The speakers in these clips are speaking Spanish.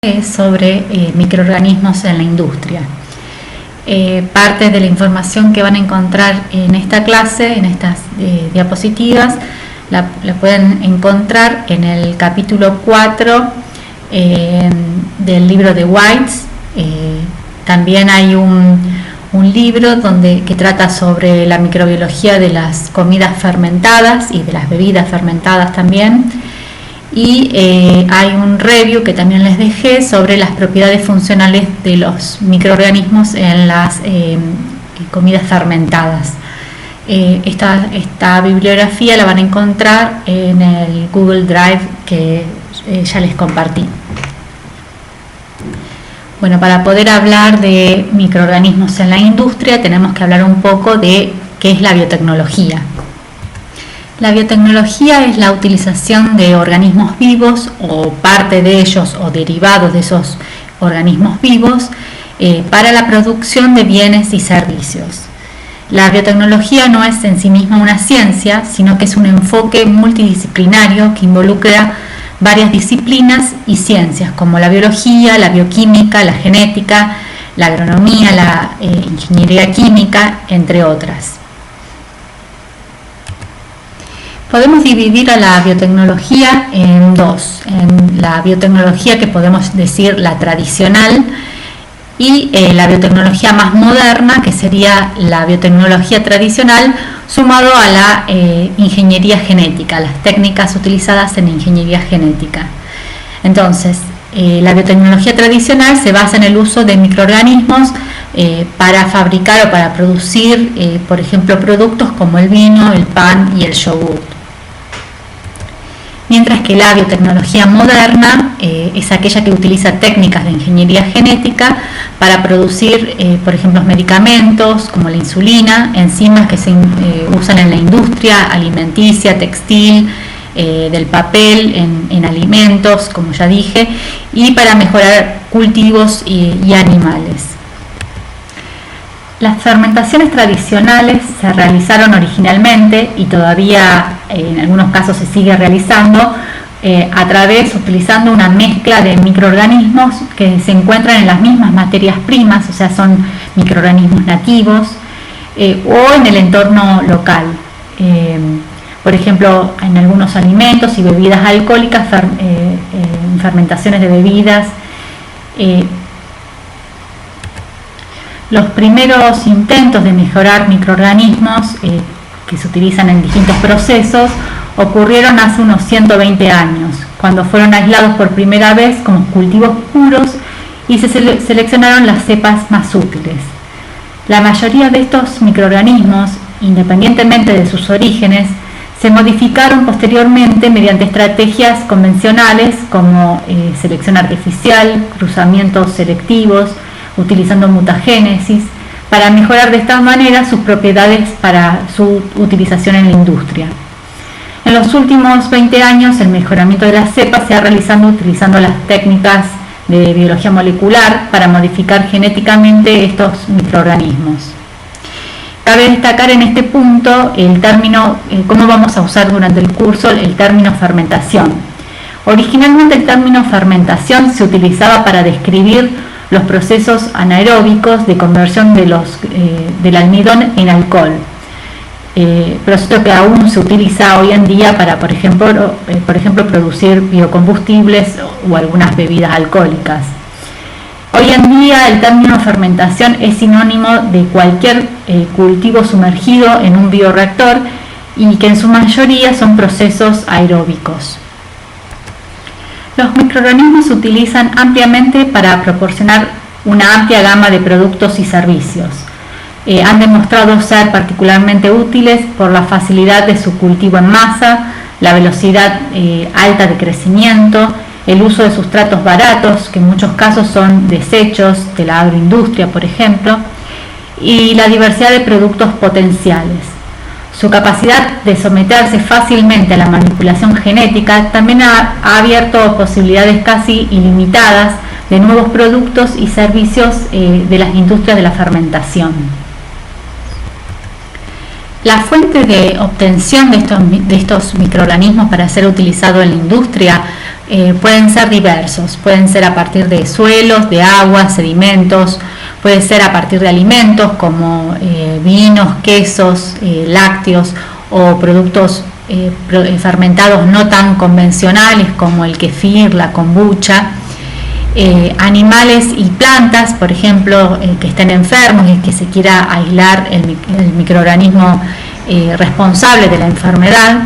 es sobre microorganismos en la industria. Parte de la información que van a encontrar en esta clase, en estas diapositivas, la pueden encontrar en el capítulo 4 del libro de Whites. También hay un libro que trata sobre la microbiología de las comidas fermentadas y de las bebidas fermentadas también. Y hay un review que también les dejé sobre las propiedades funcionales de los microorganismos en las comidas fermentadas. Esta bibliografía la van a encontrar en el Google Drive que ya les compartí. Bueno, para poder hablar de microorganismos en la industria tenemos que hablar un poco de qué es la biotecnología. La biotecnología es la utilización de organismos vivos o parte de ellos o derivados de esos organismos vivos para la producción de bienes y servicios. La biotecnología no es en sí misma una ciencia, sino que es un enfoque multidisciplinario que involucra varias disciplinas y ciencias como la biología, la bioquímica, la genética, la agronomía, la ingeniería química, entre otras. Podemos dividir a la biotecnología en dos, en la biotecnología que podemos decir la tradicional y la biotecnología más moderna, que sería la biotecnología tradicional sumado a la ingeniería genética, las técnicas utilizadas en ingeniería genética. Entonces, la biotecnología tradicional se basa en el uso de microorganismos para fabricar o para producir, por ejemplo, productos como el vino, el pan y el yogur. Mientras que la biotecnología moderna es aquella que utiliza técnicas de ingeniería genética para producir, por ejemplo, medicamentos como la insulina, enzimas que se usan en la industria alimenticia, textil, del papel, en alimentos, como ya dije, y para mejorar cultivos y animales. Las fermentaciones tradicionales se realizaron originalmente y todavía en algunos casos se sigue realizando utilizando una mezcla de microorganismos que se encuentran en las mismas materias primas, o sea, son microorganismos nativos o en el entorno local. Por ejemplo, en algunos alimentos y bebidas alcohólicas, fermentaciones de bebidas. Los primeros intentos de mejorar microorganismos que se utilizan en distintos procesos ocurrieron hace unos 120 años, cuando fueron aislados por primera vez como cultivos puros y se seleccionaron las cepas más útiles. La mayoría de estos microorganismos, independientemente de sus orígenes, se modificaron posteriormente mediante estrategias convencionales como selección artificial, cruzamientos selectivos, utilizando mutagénesis, para mejorar de esta manera sus propiedades para su utilización en la industria. En los últimos 20 años, el mejoramiento de las cepas se ha realizado utilizando las técnicas de biología molecular para modificar genéticamente estos microorganismos. Cabe destacar en este punto el término, cómo vamos a usar durante el curso el término fermentación. Originalmente el término fermentación se utilizaba para describir los procesos anaeróbicos de conversión del almidón en alcohol, proceso que aún se utiliza hoy en día para, por ejemplo, producir biocombustibles o algunas bebidas alcohólicas. Hoy en día el término fermentación es sinónimo de cualquier cultivo sumergido en un bioreactor y que en su mayoría son procesos aeróbicos. Los microorganismos se utilizan ampliamente para proporcionar una amplia gama de productos y servicios. Han demostrado ser particularmente útiles por la facilidad de su cultivo en masa, la velocidad alta de crecimiento, el uso de sustratos baratos, que en muchos casos son desechos de la agroindustria, por ejemplo, y la diversidad de productos potenciales. Su capacidad de someterse fácilmente a la manipulación genética también ha abierto posibilidades casi ilimitadas de nuevos productos y servicios de las industrias de la fermentación. La fuente de obtención de estos microorganismos para ser utilizado en la industria pueden ser diversos, pueden ser a partir de suelos, de agua, sedimentos, puede ser a partir de alimentos como vinos, quesos, lácteos o productos fermentados no tan convencionales como el kefir, la kombucha, animales y plantas, por ejemplo, que estén enfermos y que se quiera aislar el microorganismo responsable de la enfermedad.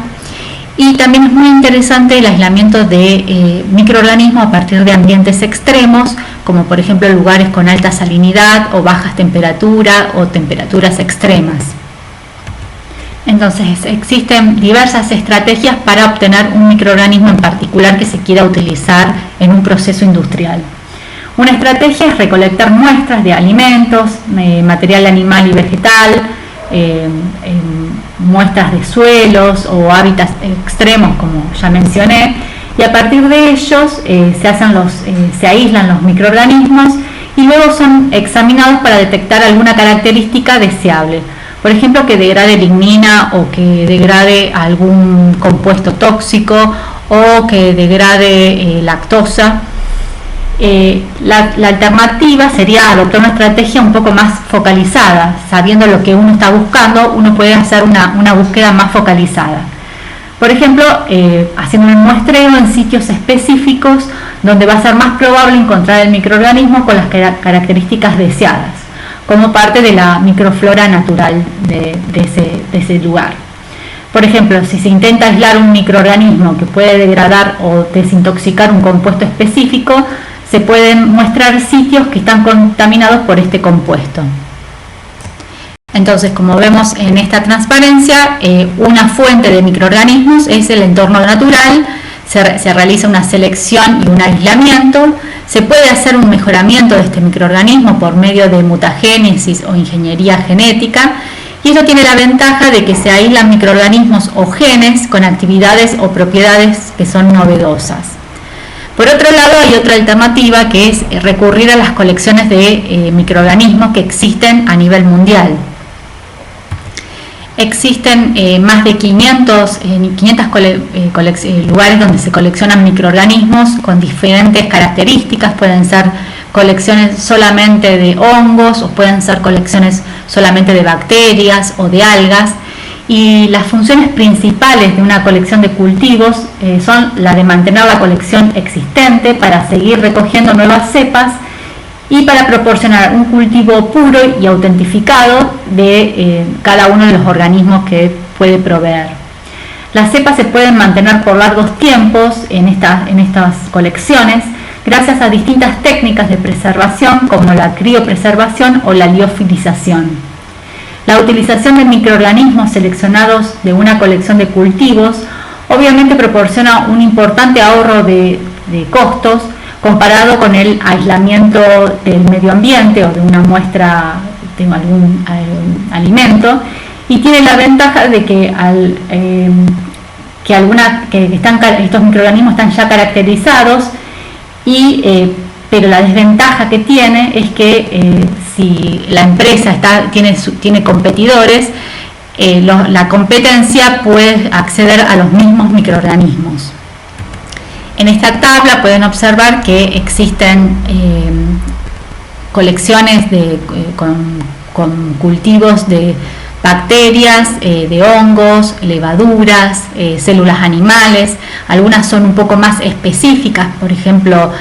Y también es muy interesante el aislamiento de microorganismos a partir de ambientes extremos, como por ejemplo lugares con alta salinidad o bajas temperaturas o temperaturas extremas. Entonces existen diversas estrategias para obtener un microorganismo en particular que se quiera utilizar en un proceso industrial. Una estrategia es recolectar muestras de alimentos, material animal y vegetal, muestras de suelos o hábitats extremos, como ya mencioné, y a partir de ellos se aíslan los microorganismos y luego son examinados para detectar alguna característica deseable. Por ejemplo, que degrade lignina o que degrade algún compuesto tóxico o que degrade lactosa. La alternativa sería adoptar una estrategia un poco más focalizada. Sabiendo lo que uno está buscando, uno puede hacer una búsqueda más focalizada. Por ejemplo, haciendo un muestreo en sitios específicos donde va a ser más probable encontrar el microorganismo con las características deseadas, como parte de la microflora natural de ese lugar. Por ejemplo, si se intenta aislar un microorganismo que puede degradar o desintoxicar un compuesto específico, se pueden muestrar sitios que están contaminados por este compuesto. Entonces, como vemos en esta transparencia, una fuente de microorganismos es el entorno natural. Se realiza una selección y un aislamiento. Se puede hacer un mejoramiento de este microorganismo por medio de mutagénesis o ingeniería genética, y esto tiene la ventaja de que se aíslan microorganismos o genes con actividades o propiedades que son novedosas. Por otro lado, hay otra alternativa que es recurrir a las colecciones de microorganismos que existen a nivel mundial. Existen más de 500 lugares donde se coleccionan microorganismos con diferentes características. Pueden ser colecciones solamente de hongos o pueden ser colecciones solamente de bacterias o de algas. Y las funciones principales de una colección de cultivos son la de mantener la colección existente para seguir recogiendo nuevas cepas y para proporcionar un cultivo puro y autentificado de cada uno de los organismos que puede proveer. Las cepas se pueden mantener por largos tiempos en estas colecciones gracias a distintas técnicas de preservación como la criopreservación o la liofilización. La utilización de microorganismos seleccionados de una colección de cultivos obviamente proporciona un importante ahorro de costos comparado con el aislamiento del medio ambiente o de una muestra de algún alimento, y tiene la ventaja de que, estos microorganismos están ya caracterizados, pero la desventaja que tiene es que si la empresa tiene competidores, la competencia puede acceder a los mismos microorganismos. En esta tabla pueden observar que existen colecciones con cultivos de bacterias, de hongos, levaduras, células animales. Algunas son un poco más específicas, por ejemplo,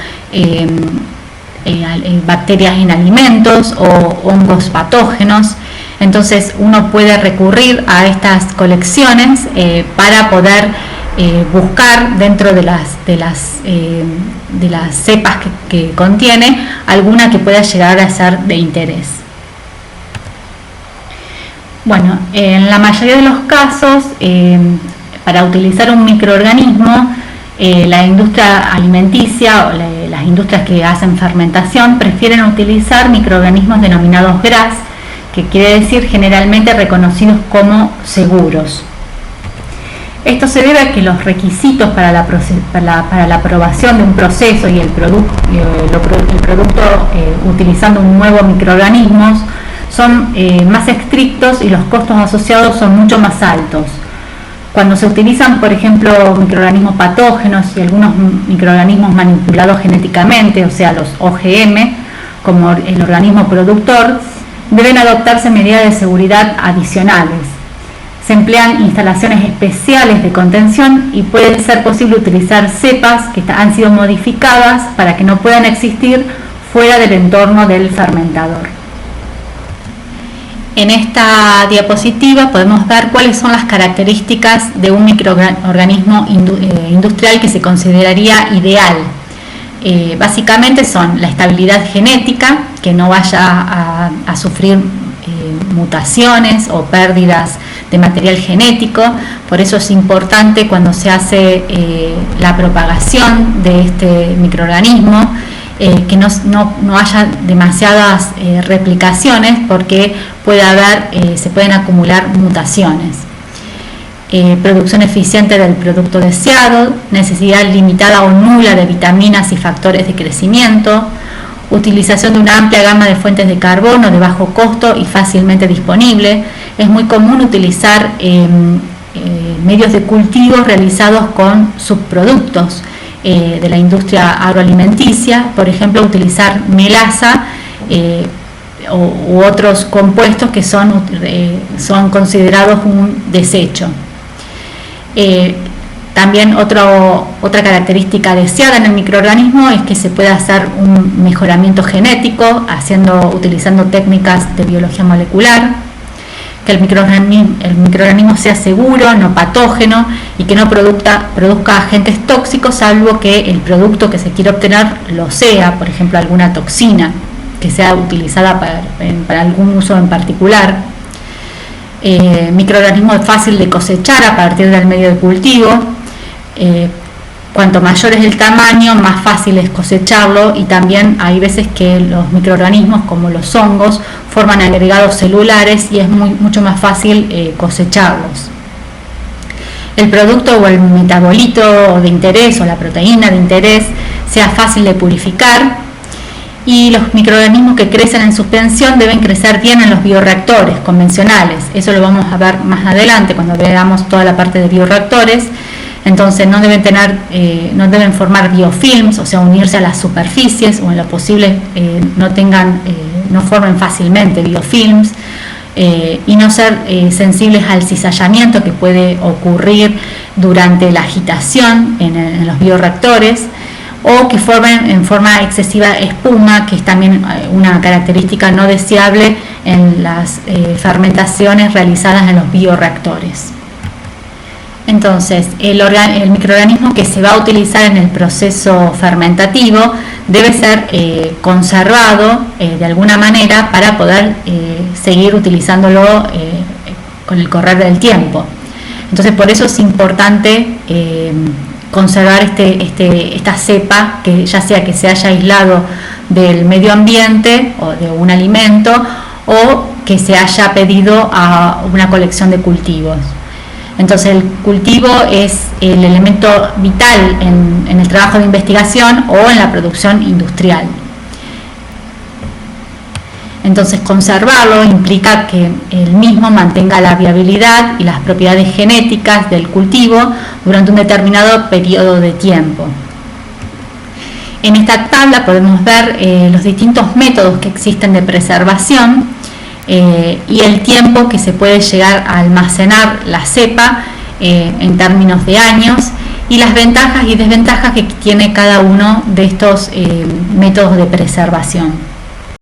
bacterias en alimentos o hongos patógenos. Entonces uno puede recurrir a estas colecciones para poder buscar dentro de las cepas que contiene alguna que pueda llegar a ser de interés. Bueno, en la mayoría de los casos, para utilizar un microorganismo, la industria alimenticia o las industrias que hacen fermentación prefieren utilizar microorganismos denominados GRAS, que quiere decir generalmente reconocidos como seguros. Esto se debe a que los requisitos para la aprobación de un proceso y el producto utilizando un nuevo microorganismo son más estrictos y los costos asociados son mucho más altos. Cuando se utilizan, por ejemplo, microorganismos patógenos y algunos microorganismos manipulados genéticamente, o sea, los OGM, como el organismo productor, deben adoptarse medidas de seguridad adicionales. Se emplean instalaciones especiales de contención y puede ser posible utilizar cepas que han sido modificadas para que no puedan existir fuera del entorno del fermentador. En esta diapositiva podemos ver cuáles son las características de un microorganismo industrial que se consideraría ideal. Básicamente son la estabilidad genética, que no vaya a sufrir mutaciones o pérdidas de material genético. Por eso es importante cuando se hace la propagación de este microorganismo que no haya demasiadas replicaciones, porque se pueden acumular mutaciones. Producción eficiente del producto deseado, necesidad limitada o nula de vitaminas y factores de crecimiento, utilización de una amplia gama de fuentes de carbono de bajo costo y fácilmente disponible. Es muy común utilizar medios de cultivo realizados con subproductos de la industria agroalimenticia, por ejemplo, utilizar melaza u otros compuestos que son considerados un desecho. También otra característica deseada en el microorganismo es que se puede hacer un mejoramiento genético utilizando técnicas de biología molecular, que el microorganismo sea seguro, no patógeno y que no produzca agentes tóxicos, salvo que el producto que se quiere obtener lo sea, por ejemplo, alguna toxina que sea utilizada para algún uso en particular. Microorganismo es fácil de cosechar a partir del medio de cultivo. Cuanto mayor es el tamaño, más fácil es cosecharlo, y también hay veces que los microorganismos, como los hongos, forman agregados celulares y es mucho más fácil cosecharlos. El producto o el metabolito de interés o la proteína de interés sea fácil de purificar, y los microorganismos que crecen en suspensión deben crecer bien en los bioreactores convencionales. Eso lo vamos a ver más adelante cuando veamos toda la parte de bioreactores. Entonces no deben formar biofilms, o sea, unirse a las superficies, o en lo posible no formen fácilmente biofilms, y no ser sensibles al cizallamiento que puede ocurrir durante la agitación en los bioreactores, o que formen en forma excesiva espuma, que es también una característica no deseable en las fermentaciones realizadas en los bioreactores. Entonces, el microorganismo que se va a utilizar en el proceso fermentativo debe ser conservado de alguna manera para poder seguir utilizándolo con el correr del tiempo. Entonces, por eso es importante conservar esta cepa, que ya sea que se haya aislado del medio ambiente o de un alimento, o que se haya pedido a una colección de cultivos. Entonces el cultivo es el elemento vital en el trabajo de investigación o en la producción industrial. Entonces conservarlo implica que el mismo mantenga la viabilidad y las propiedades genéticas del cultivo durante un determinado periodo de tiempo. En esta tabla podemos ver los distintos métodos que existen de preservación y el tiempo que se puede llegar a almacenar la cepa en términos de años, y las ventajas y desventajas que tiene cada uno de estos métodos de preservación.